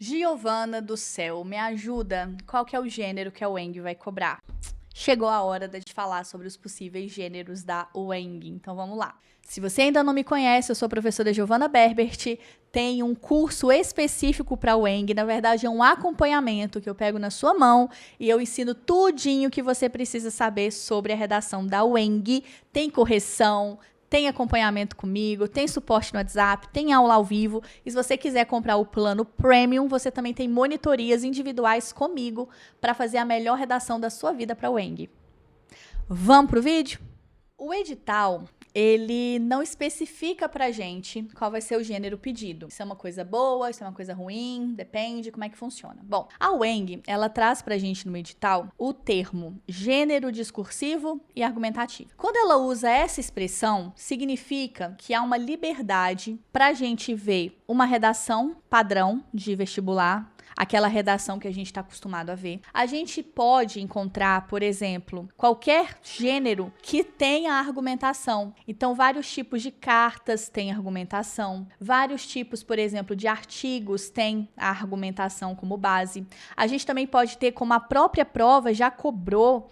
Giovana do céu, me ajuda. Qual que é o gênero que a UENG vai cobrar? Chegou a hora de falar sobre os possíveis gêneros da UENG, então vamos lá. Se você ainda não me conhece, eu sou a professora Giovana Berbert, tem um curso específico para a UENG, na verdade é um acompanhamento que eu pego na sua mão e eu ensino tudinho que você precisa saber sobre a redação da UENG, tem correção, tem acompanhamento comigo, tem suporte no WhatsApp, tem aula ao vivo. E se você quiser comprar o plano Premium, você também tem monitorias individuais comigo para fazer a melhor redação da sua vida para a UENG. Vamos pro vídeo? O edital, ele não especifica pra gente qual vai ser o gênero pedido. Isso é uma coisa boa, isso é uma coisa ruim, depende como é que funciona. Bom, a UENG, ela traz pra gente no edital o termo gênero discursivo e argumentativo. Quando ela usa essa expressão, significa que há uma liberdade pra gente ver uma redação padrão de vestibular, aquela redação que a gente está acostumado a ver. A gente pode encontrar, por exemplo, qualquer gênero que tenha argumentação. Então, vários tipos de cartas têm argumentação. Vários tipos, por exemplo, de artigos têm a argumentação como base. A gente também pode ter, como a própria prova já cobrou,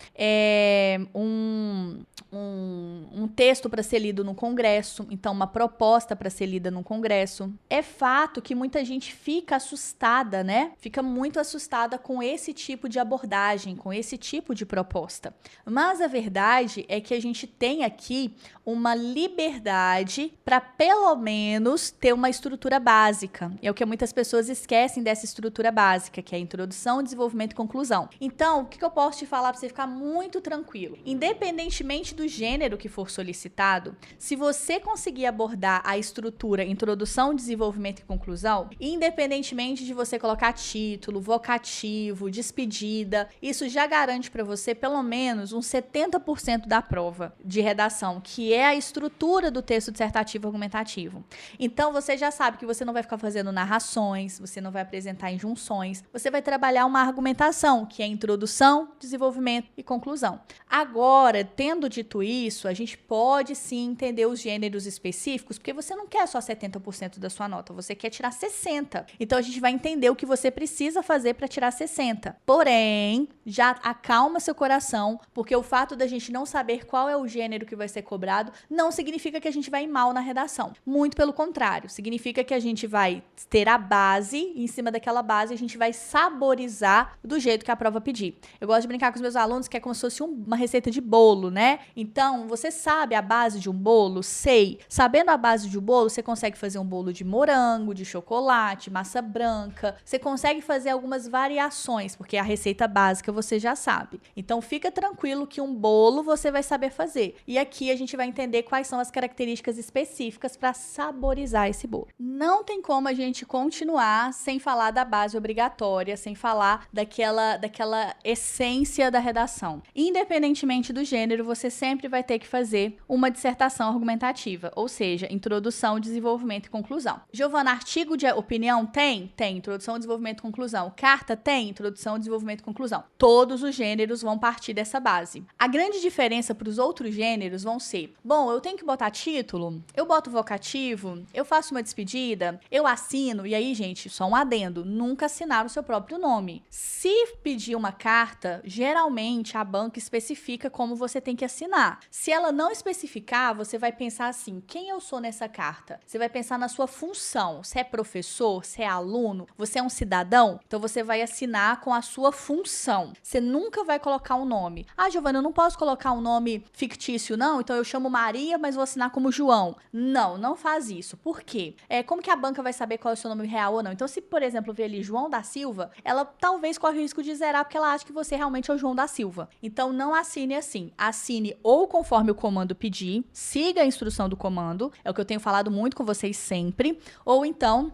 um texto para ser lido no Congresso, então uma proposta para ser lida no Congresso. É fato que muita gente fica assustada, né? Fica muito assustada com esse tipo de abordagem, com esse tipo de proposta. Mas a verdade é que a gente tem aqui uma liberdade para pelo menos ter uma estrutura básica. É o que muitas pessoas esquecem dessa estrutura básica, que é a introdução, desenvolvimento e conclusão. Então, o que eu posso te falar para você ficar muito tranquilo? Independentemente do gênero que for solicitado, se você conseguir abordar a estrutura introdução, desenvolvimento e conclusão, independentemente de você colocar título, vocativo, despedida, isso já garante para você pelo menos uns 70% da prova de redação, que é a estrutura do texto dissertativo argumentativo. Então, você já sabe que você não vai ficar fazendo narrações, você não vai apresentar injunções, você vai trabalhar uma argumentação, que é introdução, desenvolvimento e conclusão. Agora, tendo dito isso, a gente pode sim entender os gêneros específicos, porque você não quer só 70% da sua nota, você quer tirar 60%. Então, a gente vai entender o que você precisa fazer para tirar 60%. Porém, já acalma seu coração, porque o fato da gente não saber qual é o gênero que vai ser cobrado não significa que a gente vai ir mal na redação. Muito pelo contrário, significa que a gente vai ter a base, e em cima daquela base a gente vai saborizar do jeito que a prova pedir. Eu gosto de brincar com os meus alunos que é como se fosse uma receita de bolo, né? Então, você sabe a base de um bolo? Sei. Sabendo a base de um bolo, você consegue fazer um bolo de morango, de chocolate, massa branca. Você consegue fazer algumas variações, porque a receita básica você já sabe. Então, fica tranquilo que um bolo você vai saber fazer. E aqui a gente vai entender quais são as características específicas para saborizar esse bolo. Não tem como a gente continuar sem falar da base obrigatória, sem falar daquela essência da redação. Independentemente do gênero, você sempre vai ter que fazer uma dissertação argumentativa, ou seja, introdução, desenvolvimento e conclusão. Giovana, artigo de opinião tem? Tem. Introdução, desenvolvimento e conclusão. Carta tem? Introdução, desenvolvimento e conclusão. Todos os gêneros vão partir dessa base. A grande diferença para os outros gêneros vão ser, bom, eu tenho que botar título, eu boto vocativo, eu faço uma despedida, eu assino, e aí, gente, só um adendo, nunca assinar o seu próprio nome. Se pedir uma carta, geralmente a banca especifica como você tem que assinar. Se ela não especificar, você vai pensar assim, quem eu sou nessa carta? Você vai pensar na sua função, se é professor, se é aluno, você é um cidadão, então você vai assinar com a sua função. Você nunca vai colocar um nome. Ah, Giovana, eu não posso colocar um nome fictício, não? Então eu chamo Maria, mas vou assinar como João. Não, não faz isso. Por quê? Como que a banca vai saber qual é o seu nome real ou não? Então, se, por exemplo, ver ali João da Silva, ela talvez corre o risco de zerar porque ela acha que você realmente é o João da Silva. Então, não assine assim. Assine ou conforme o comando pedir, siga a instrução do comando, é o que eu tenho falado muito com vocês sempre, ou então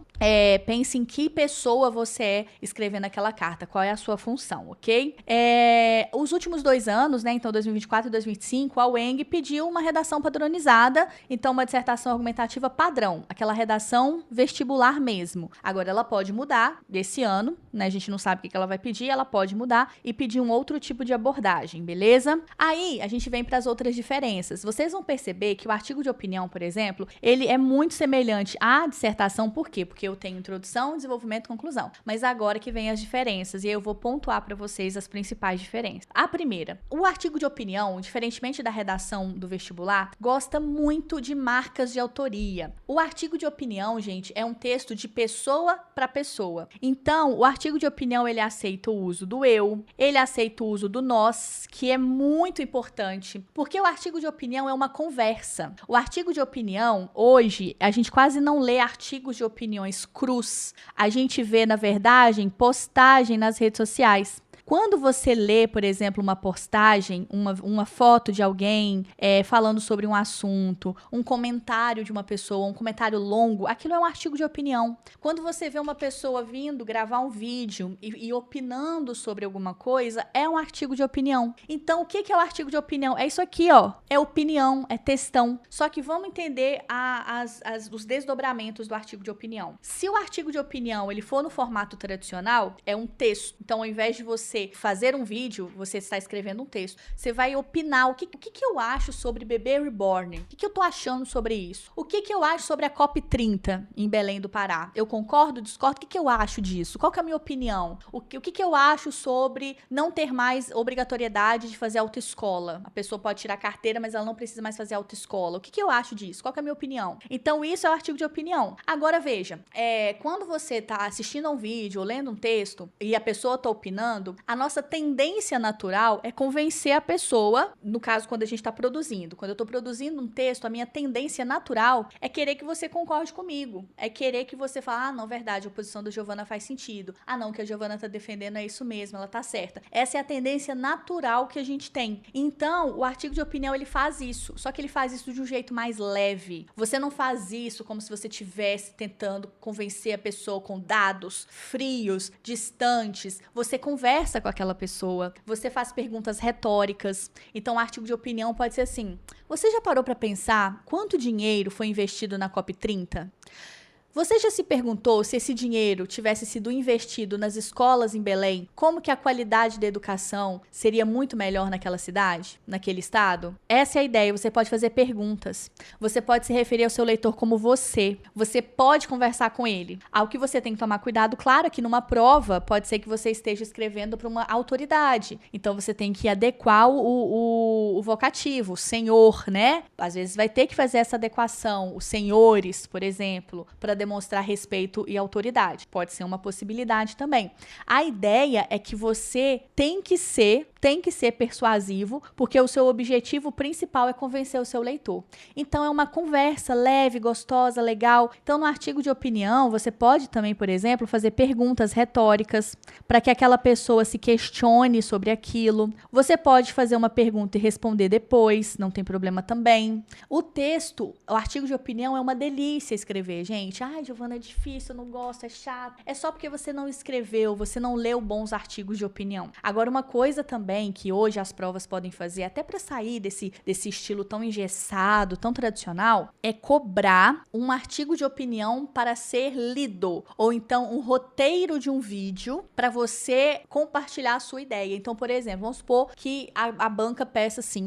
pense em que pessoa você é escrevendo aquela carta, qual é a sua função, ok? Os últimos 2 anos, né, então 2024 e 2025, a UENG pediu uma redação padronizada, então uma dissertação argumentativa padrão, aquela redação vestibular mesmo. Agora ela pode mudar desse ano, né, a gente não sabe o que ela vai pedir, ela pode mudar e pedir um outro tipo de abordagem, beleza? Aí a gente vem para as outras diferenças. Vocês vão perceber que o artigo de opinião, por exemplo, ele é muito semelhante à dissertação, por quê? Porque porque eu tenho introdução, desenvolvimento, conclusão. Mas agora que vem as diferenças, e eu vou pontuar para vocês as principais diferenças. A primeira, o artigo de opinião, diferentemente da redação do vestibular, gosta muito de marcas de autoria. O artigo de opinião, gente, é um texto de pessoa para pessoa. Então, o artigo de opinião, ele aceita o uso do eu, ele aceita o uso do nós, que é muito importante, porque o artigo de opinião é uma conversa. O artigo de opinião, hoje, a gente quase não lê artigos de opiniões crus. A gente vê, na verdade, postagem nas redes sociais. Quando você lê, por exemplo, uma postagem, uma foto de alguém falando sobre um assunto, um comentário de uma pessoa, um comentário longo, aquilo é um artigo de opinião. Quando você vê uma pessoa vindo gravar um vídeo e opinando sobre alguma coisa, é um artigo de opinião. Então, o que é o artigo de opinião? É isso aqui, ó. É opinião, é textão. Só que vamos entender os desdobramentos do artigo de opinião. Se o artigo de opinião ele for no formato tradicional, é um texto. Então, ao invés de você fazer um vídeo, você está escrevendo um texto, você vai opinar o que eu acho sobre bebê reborn, o que eu tô achando sobre isso, o que eu acho sobre a COP30 em Belém do Pará, eu concordo, discordo, o que eu acho disso, qual que é a minha opinião, o que eu acho sobre não ter mais obrigatoriedade de fazer autoescola, a pessoa pode tirar carteira, mas ela não precisa mais fazer autoescola, o que eu acho disso, qual que é a minha opinião. Então isso é o artigo de opinião. Agora veja, quando você tá assistindo a um vídeo ou lendo um texto e a pessoa tá opinando, a nossa tendência natural é convencer a pessoa, no caso, quando a gente está produzindo. Quando eu estou produzindo um texto, a minha tendência natural é querer que você concorde comigo. É querer que você fale, não, verdade, a posição da Giovana faz sentido. Não, o que a Giovana está defendendo é isso mesmo, ela está certa. Essa é a tendência natural que a gente tem. Então, o artigo de opinião, ele faz isso. Só que ele faz isso de um jeito mais leve. Você não faz isso como se você estivesse tentando convencer a pessoa com dados frios, distantes. Você conversa com aquela pessoa, você faz perguntas retóricas. Então, o artigo de opinião pode ser assim: você já parou para pensar quanto dinheiro foi investido na COP30? Você já se perguntou se esse dinheiro tivesse sido investido nas escolas em Belém, como que a qualidade da educação seria muito melhor naquela cidade, naquele estado? Essa é a ideia, você pode fazer perguntas, você pode se referir ao seu leitor como você pode conversar com ele. Ao que você tem que tomar cuidado, claro que numa prova pode ser que você esteja escrevendo para uma autoridade, então você tem que adequar o vocativo, o senhor, né? Às vezes vai ter que fazer essa adequação, os senhores, por exemplo, para demonstrar respeito e autoridade. Pode ser uma possibilidade também. A ideia é que você tem que ser persuasivo, porque o seu objetivo principal é convencer o seu leitor. Então, é uma conversa leve, gostosa, legal. Então, no artigo de opinião, você pode também, por exemplo, fazer perguntas retóricas para que aquela pessoa se questione sobre aquilo. Você pode fazer uma pergunta e responder depois, não tem problema também. O texto, o artigo de opinião é uma delícia escrever, gente. Giovana, é difícil, eu não gosto, é chato. É só porque você não escreveu, você não leu bons artigos de opinião. Agora, uma coisa também que hoje as provas podem fazer, até para sair desse estilo tão engessado, tão tradicional, é cobrar um artigo de opinião para ser lido. Ou então, um roteiro de um vídeo para você compartilhar a sua ideia. Então, por exemplo, vamos supor que a banca peça assim,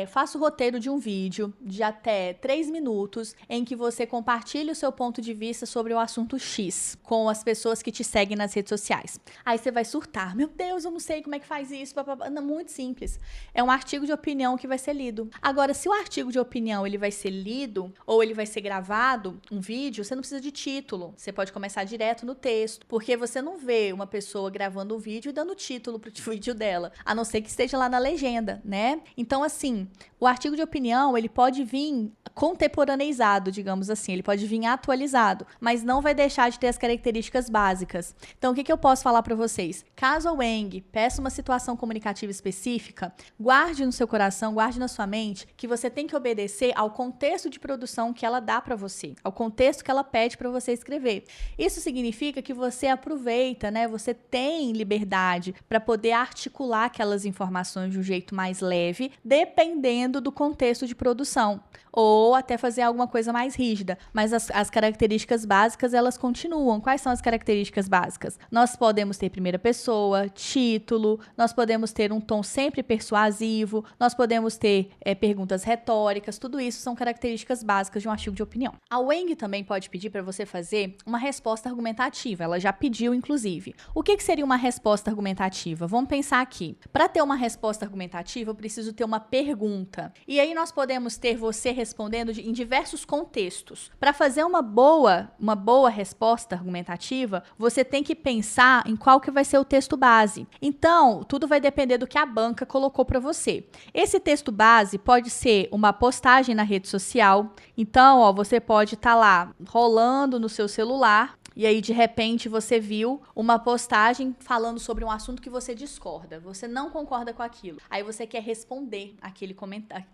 faça o roteiro de um vídeo de até 3 minutos em que você compartilhe o seu ponto de vista sobre o assunto X com as pessoas que te seguem nas redes sociais. Aí você vai surtar. Meu Deus, eu não sei como é que faz isso. Não, muito simples. É um artigo de opinião que vai ser lido. Agora, se o artigo de opinião ele vai ser lido ou ele vai ser gravado, um vídeo, você não precisa de título. Você pode começar direto no texto, porque você não vê uma pessoa gravando um vídeo e dando título pro vídeo dela, a não ser que esteja lá na legenda, né? Então, assim, o artigo de opinião, ele pode vir contemporaneizado, digamos assim, ele pode vir atualizado, mas não vai deixar de ter as características básicas. Então, o que eu posso falar para vocês? Caso a Weng peça uma situação comunicativa específica, guarde no seu coração, guarde na sua mente que você tem que obedecer ao contexto de produção que ela dá para você, ao contexto que ela pede para você escrever. Isso significa que você aproveita, né? Você tem liberdade para poder articular aquelas informações de um jeito mais leve, dependendo do contexto de produção, ou até fazer alguma coisa mais rígida. Mas as características básicas, elas continuam. Quais são as características básicas? Nós podemos ter primeira pessoa, título, nós podemos ter um tom sempre persuasivo, nós podemos ter perguntas retóricas, tudo isso são características básicas de um artigo de opinião. A Wang também pode pedir para você fazer uma resposta argumentativa, ela já pediu, inclusive. O que seria uma resposta argumentativa? Vamos pensar aqui. Para ter uma resposta argumentativa, eu preciso ter uma pergunta. E aí nós podemos ter você respondendo em diversos contextos. Para fazer uma boa resposta argumentativa, você tem que pensar em qual que vai ser o texto base. Então, tudo vai depender do que a banca colocou para você. Esse texto base pode ser uma postagem na rede social. Então, você pode estar lá rolando no seu celular. E aí, de repente, você viu uma postagem falando sobre um assunto que você discorda. Você não concorda com aquilo. Aí você quer responder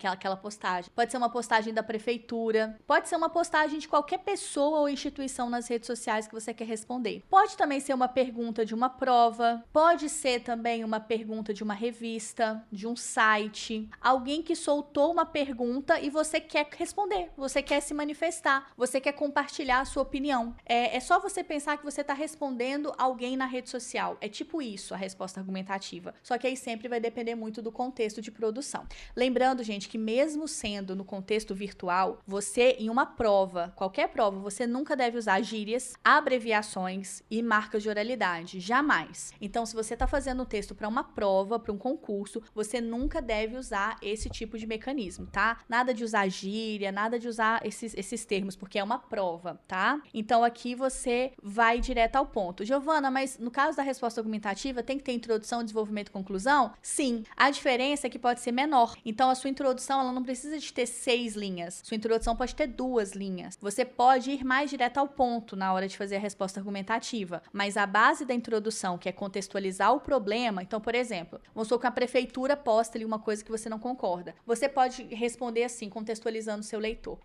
aquela postagem. Pode ser uma postagem da prefeitura. Pode ser uma postagem de qualquer pessoa ou instituição nas redes sociais que você quer responder. Pode também ser uma pergunta de uma prova. Pode ser também uma pergunta de uma revista, de um site. Alguém que soltou uma pergunta e você quer responder. Você quer se manifestar. Você quer compartilhar a sua opinião. É só você pensar que você está respondendo alguém na rede social. É tipo isso, a resposta argumentativa. Só que aí sempre vai depender muito do contexto de produção. Lembrando, gente, que mesmo sendo no contexto virtual, você, em uma prova, qualquer prova, você nunca deve usar gírias, abreviações e marcas de oralidade. Jamais. Então, se você está fazendo um texto para uma prova, para um concurso, você nunca deve usar esse tipo de mecanismo, tá? Nada de usar gíria, nada de usar esses termos, porque é uma prova, tá? Então, aqui você vai direto ao ponto. Giovana, mas no caso da resposta argumentativa, tem que ter introdução, desenvolvimento e conclusão? Sim. A diferença é que pode ser menor. Então, a sua introdução, ela não precisa de ter 6 linhas. Sua introdução pode ter 2 linhas. Você pode ir mais direto ao ponto na hora de fazer a resposta argumentativa. Mas a base da introdução, que é contextualizar o problema, então, por exemplo, vamos supor que a prefeitura posta ali uma coisa que você não concorda. Você pode responder assim, contextualizando o seu leitor.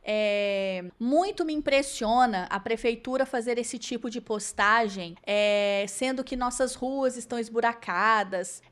Muito me impressiona a prefeitura fazer esse tipo de postagem, sendo que nossas ruas estão esburacadas,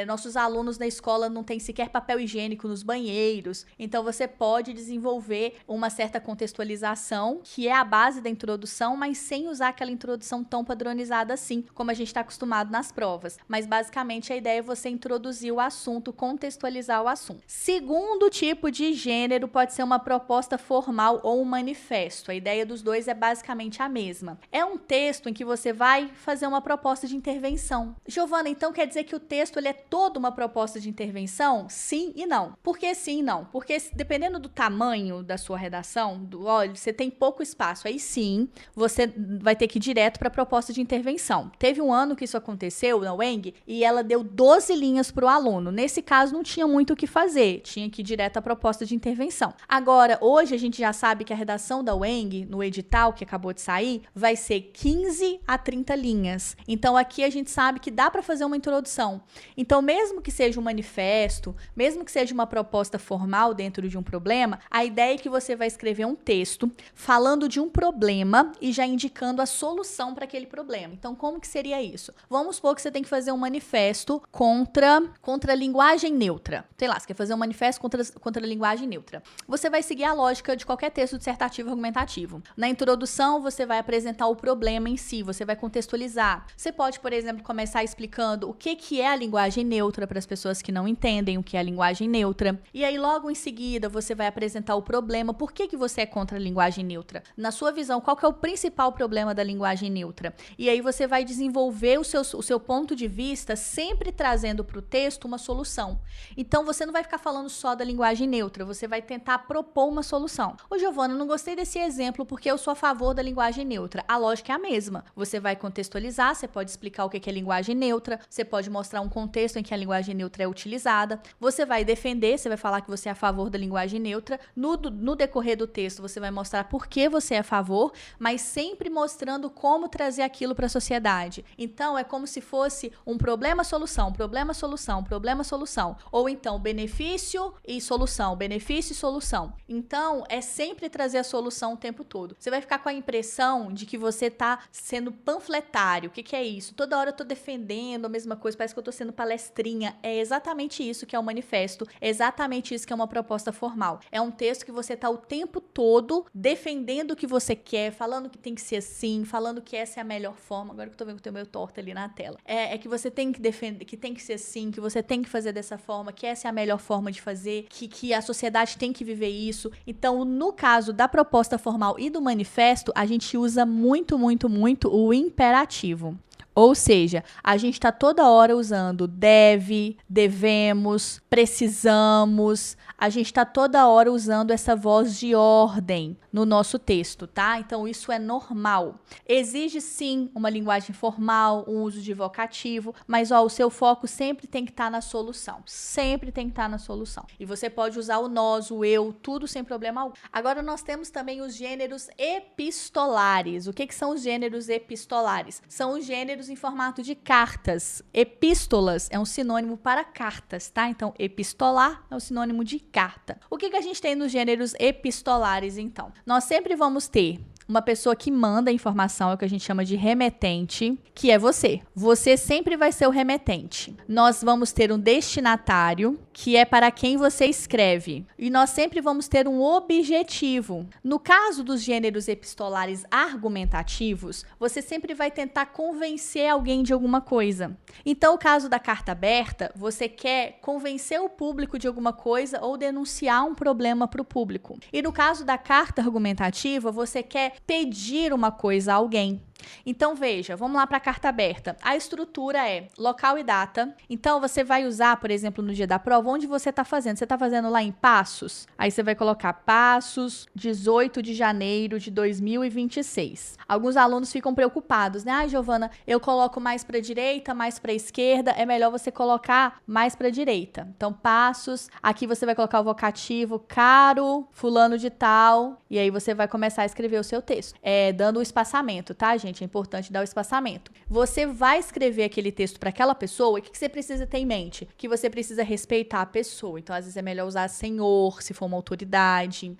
nossos alunos na escola não têm sequer papel higiênico nos banheiros. Então, você pode desenvolver uma certa contextualização, que é a base da introdução, mas sem usar aquela introdução tão padronizada assim, como a gente está acostumado nas provas. Mas, basicamente, a ideia é você introduzir o assunto, contextualizar o assunto. Segundo tipo de gênero pode ser uma proposta formal ou um manifesto. A ideia dos dois é basicamente a mesma. É um texto em que você vai fazer uma proposta de intervenção. Giovana, então quer dizer que o texto ele é todo uma proposta de intervenção? Sim e não. Por que sim e não? Porque dependendo do tamanho da sua redação, olha, você tem pouco espaço, aí sim, você vai ter que ir direto para a proposta de intervenção. Teve um ano que isso aconteceu na Wang e ela deu 12 linhas para o aluno. Nesse caso, não tinha muito o que fazer, tinha que ir direto à proposta de intervenção. Agora, hoje a gente já sabe que a redação da Wang, no edital que acabou de sair, vai ser 15 a 30 linhas. Então, aqui a gente sabe que dá para fazer uma introdução. Então, mesmo que seja um manifesto, mesmo que seja uma proposta formal dentro de um problema, a ideia é que você vai escrever um texto falando de um problema e já indicando a solução para aquele problema. Então, como que seria isso? Vamos supor que você tem que fazer um manifesto contra a linguagem neutra. Sei lá, você quer fazer um manifesto contra a linguagem neutra. Você vai seguir a lógica de qualquer texto dissertativo argumentativo. Na introdução, você vai apresentar o problema em si, você vai contextualizar. Você pode, por exemplo, começar explicando o que é a linguagem neutra para as pessoas que não entendem o que é a linguagem neutra. E aí, logo em seguida, você vai apresentar o problema. Por que você é contra a linguagem neutra? Na sua visão, qual que é o principal problema da linguagem neutra? E aí você vai desenvolver o seu ponto de vista, sempre trazendo para o texto uma solução. Então, você não vai ficar falando só da linguagem neutra, você vai tentar propor uma solução. Ô, Giovana, eu não gostei desse exemplo porque eu sou a favor da linguagem neutra. A lógica é a mesma. Você vai contextualizar, você pode explicar o que é linguagem neutra, você pode mostrar um contexto em que a linguagem neutra é utilizada, você vai defender, você vai falar que você é a favor da linguagem neutra. No decorrer do texto, você vai mostrar por que você é a favor, mas sempre mostrando como trazer aquilo para a sociedade. Então, é como se fosse um problema-solução, problema-solução, problema-solução. Ou então, benefício e solução, benefício e solução. Então, é sempre trazer a solução o tempo todo. Você vai ficar com a impressão de que você você tá sendo panfletário. O que é isso? Toda hora eu tô defendendo a mesma coisa, parece que eu tô sendo palestrinha. É exatamente isso que é o manifesto, é exatamente isso que é uma proposta formal. É um texto que você tá o tempo todo defendendo o que você quer, falando que tem que ser assim, falando que essa é a melhor forma. Agora que eu tô vendo que tem o meu torto ali na tela. É que você tem que defender, que tem que ser assim, que você tem que fazer dessa forma, que essa é a melhor forma de fazer, que a sociedade tem que viver isso. Então, no caso da proposta formal e do manifesto, a gente usa muito, muito, muito o imperativo. Ou seja, a gente está toda hora usando deve, devemos, precisamos. A gente está toda hora usando essa voz de ordem no nosso texto, tá? Então, isso é normal. Exige, sim, uma linguagem formal, um uso de vocativo, mas, o seu foco sempre tem que estar na solução. Sempre tem que estar na solução. E você pode usar o nós, o eu, tudo sem problema algum. Agora, nós temos também os gêneros epistolares. O que são os gêneros epistolares? São os gêneros em formato de cartas. Epístolas é um sinônimo para cartas, tá? Então, epistolar é um sinônimo de carta. O que a gente tem nos gêneros epistolares, então? Nós sempre vamos ter uma pessoa que manda a informação, é o que a gente chama de remetente, que é você. Você sempre vai ser o remetente. Nós vamos ter um destinatário, que é para quem você escreve. E nós sempre vamos ter um objetivo. No caso dos gêneros epistolares argumentativos, você sempre vai tentar convencer alguém de alguma coisa. Então, o caso da carta aberta, você quer convencer o público de alguma coisa ou denunciar um problema para o público. E no caso da carta argumentativa, você quer pedir uma coisa a alguém. Então, veja, vamos lá para a carta aberta. A estrutura é local e data. Então, você vai usar, por exemplo, no dia da prova, onde você está fazendo. Você está fazendo lá em Passos? Aí você vai colocar Passos, 18 de janeiro de 2026. Alguns alunos ficam preocupados, né? Ah, Giovana, eu coloco mais para a direita, mais para a esquerda. É melhor você colocar mais para a direita. Então, Passos. Aqui você vai colocar o vocativo caro, fulano de tal. E aí você vai começar a escrever o seu texto. Dando o espaçamento, tá, gente? É importante dar o espaçamento. Você vai escrever aquele texto para aquela pessoa, e o que você precisa ter em mente? Que você precisa respeitar a pessoa. Então, às vezes é melhor usar senhor, se for uma autoridade.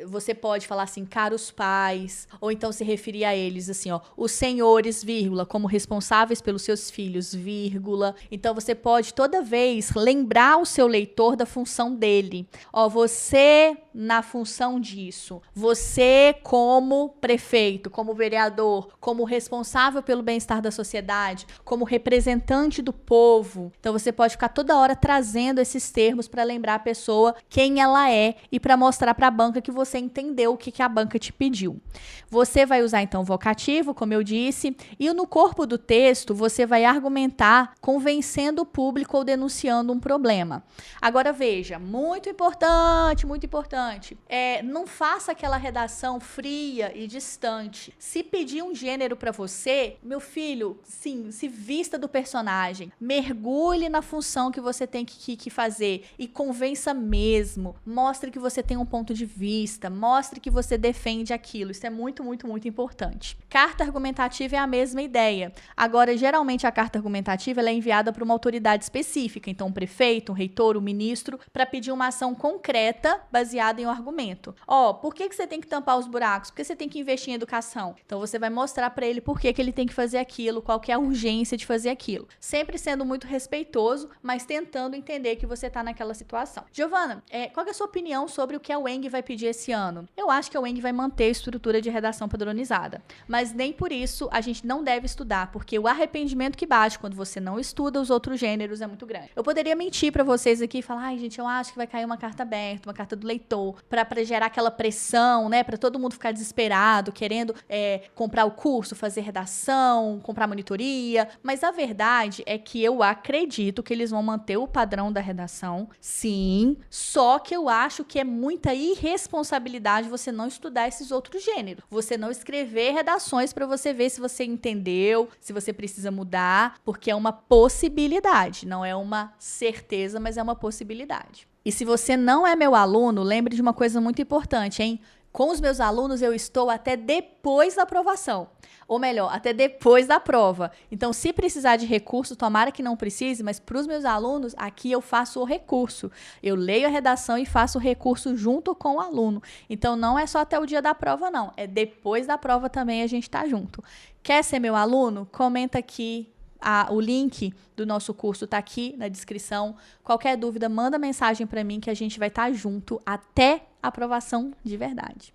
Você pode falar assim, caros pais, ou então se referir a eles assim, os senhores, vírgula, como responsáveis pelos seus filhos, vírgula. Então, você pode toda vez lembrar o seu leitor da função dele. Você na função disso. Você como prefeito, como vereador, como responsável pelo bem-estar da sociedade, como representante do povo. Então, você pode ficar toda hora trazendo esses termos para lembrar a pessoa quem ela é e para mostrar para a banca que você entendeu o que a banca te pediu. Você vai usar, então, o vocativo, como eu disse, e no corpo do texto, você vai argumentar convencendo o público ou denunciando um problema. Agora, veja, muito importante, não faça aquela redação fria e distante. Se pedir um gênero para você, meu filho, sim, se vista do personagem, mergulhe na função que você tem que fazer e convença mesmo. Mostre que você tem um ponto de vista, mostre que você defende aquilo. Isso é muito, muito, muito importante. Carta argumentativa é a mesma ideia. Agora, geralmente a carta argumentativa ela é enviada para uma autoridade específica, então um prefeito, um reitor, um ministro, para pedir uma ação concreta baseada em um argumento. Por que você tem que tampar os buracos? Por que você tem que investir em educação? Então, você vai mostrar para ele por que ele tem que fazer aquilo, qual que é a urgência de fazer aquilo. Sempre sendo muito respeitoso, mas tentando entender que você está naquela situação. Giovana, qual que é a sua opinião sobre o que a UENG vai pedir esse ano? Eu acho que a UENG vai manter a estrutura de redação padronizada, mas nem por isso a gente não deve estudar, porque o arrependimento que bate quando você não estuda os outros gêneros é muito grande. Eu poderia mentir para vocês aqui e falar, gente, eu acho que vai cair uma carta aberta, uma carta do leitor, para gerar aquela pressão, né, para todo mundo ficar desesperado, querendo comprar o curso, fazer redação, comprar monitoria, mas a verdade é que eu acredito que eles vão manter o padrão da redação, sim, só que eu acho que é muita irresponsabilidade você não estudar esses outros gêneros, você não escrever redações para você ver se você entendeu, se você precisa mudar, porque é uma possibilidade, não é uma certeza, mas é uma possibilidade. E se você não é meu aluno, lembre de uma coisa muito importante, hein? Com os meus alunos, eu estou até depois da aprovação. Ou melhor, até depois da prova. Então, se precisar de recurso, tomara que não precise, mas para os meus alunos, aqui eu faço o recurso. Eu leio a redação e faço o recurso junto com o aluno. Então, não é só até o dia da prova, não. É depois da prova também a gente tá junto. Quer ser meu aluno? Comenta aqui. O link do nosso curso está aqui na descrição. Qualquer dúvida, manda mensagem para mim que a gente vai estar junto até a aprovação de verdade.